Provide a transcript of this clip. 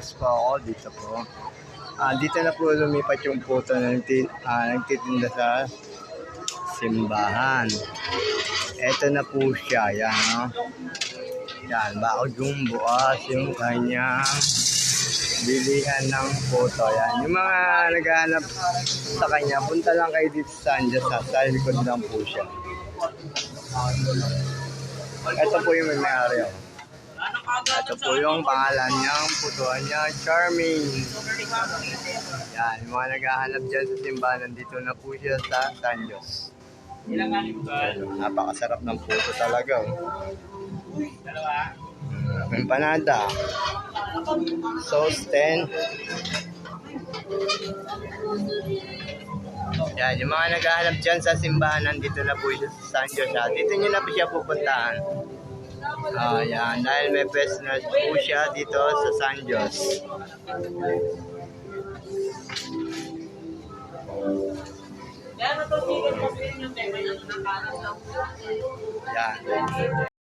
Yes po ako dito po. Dito na po lumipat yung puto na nagtitinda sa simbahan. Ito na po siya, yan, no? Yan, Bao Jumbo, yung kanyang bilihan ng puto. Yan, yung mga naghahanap sa kanya, punta lang kayo dito sa Sanjos, sa likod lang po siya. Ito po yung may-ari. Ito po yung pangalan niyang putuan niya, Charming. Yan, yung mga naghahanap dyan sa simbahan, nandito na po siya sa Sanjos. Napakasarap ng puto talaga. Empanada. Sauce 10. Yan, yung mga naghahanap dyan sa simbahan, nandito na po siya sa Sanjos. Dito nyo na po siya pupuntahan. Yan, dahil may business po siya dito sa Sanjos. Yan.